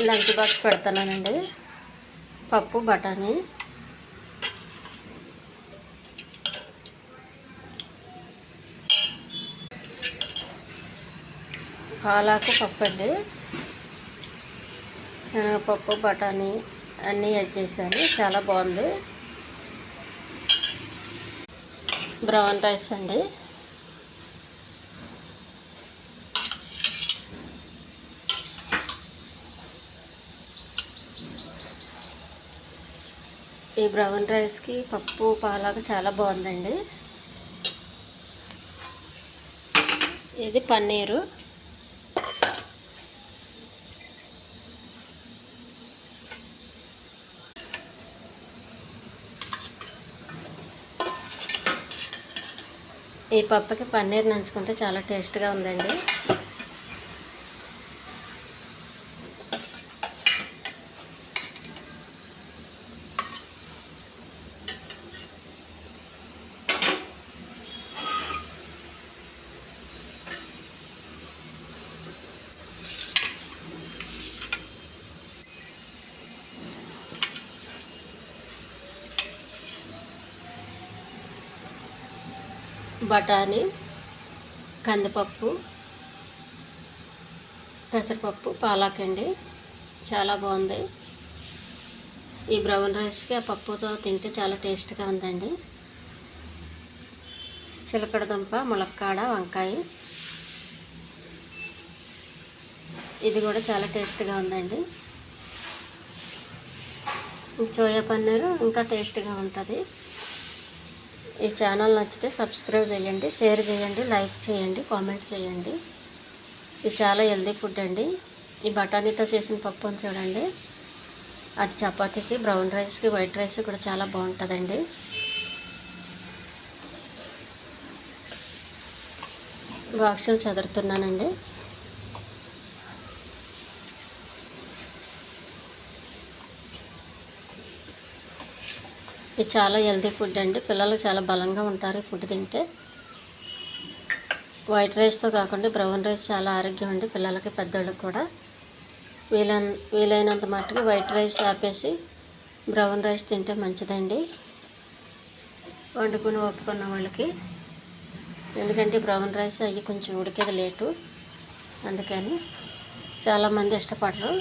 Lunch box పెడతానండి. పప్పు బఠానీ, పాలాకు పప్పు అండి. శనగపప్పు బఠానీ అన్నీ యాడ్ చేశాను, చాలా బాగుంది. బ్రౌన్ రైస్ అండి. ఈ బ్రౌన్ రైస్కి పప్పు పాలాకు చాలా బాగుందండి. ఇది పన్నీరు. ఈ పప్పుకి పన్నీర్ నంచుకుంటే చాలా టేస్ట్గా ఉందండి. బఠానీ, కందిపప్పు, పెసరపప్పు, పాలాకండి, చాలా బాగుంది. ఈ బ్రౌన్ రైస్కి ఆ పప్పుతో తింటే చాలా టేస్ట్గా ఉందండి. చిలకడదుంప, ములక్కాడ, వంకాయ, ఇది కూడా చాలా టేస్ట్గా ఉందండి. సోయా పన్నీరు ఇంకా టేస్ట్గా ఉంటుంది. ఈ ఛానల్ నచ్చితే సబ్స్క్రైబ్ చేయండి, షేర్ చేయండి, లైక్ చేయండి, కామెంట్ చేయండి. ఇది చాలా హెల్దీ ఫుడ్ అండి. ఈ బఠానీతో చేసిన పప్పు అని చూడండి, అది చపాతీకి, బ్రౌన్ రైస్కి, వైట్ రైస్ కూడా చాలా బాగుంటుందండి. బాక్సులు చదురుతున్నానండి. ఇది చాలా హెల్దీ ఫుడ్ అండి. పిల్లలు చాలా బలంగా ఉంటారు ఈ ఫుడ్ తింటే. వైట్ రైస్తో కాకుండా బ్రౌన్ రైస్ చాలా ఆరోగ్యం అండి, పిల్లలకి పెద్దోళ్ళకి కూడా. వీలైనంత మట్టుకు వైట్ రైస్ ఆపేసి బ్రౌన్ రైస్ తింటే మంచిదండి వండుకుని ఒప్పుకున్న వాళ్ళకి. ఎందుకంటే బ్రౌన్ రైస్ అవి కొంచెం ఉడికేది లేటు, అందుకని చాలామంది ఇష్టపడరు.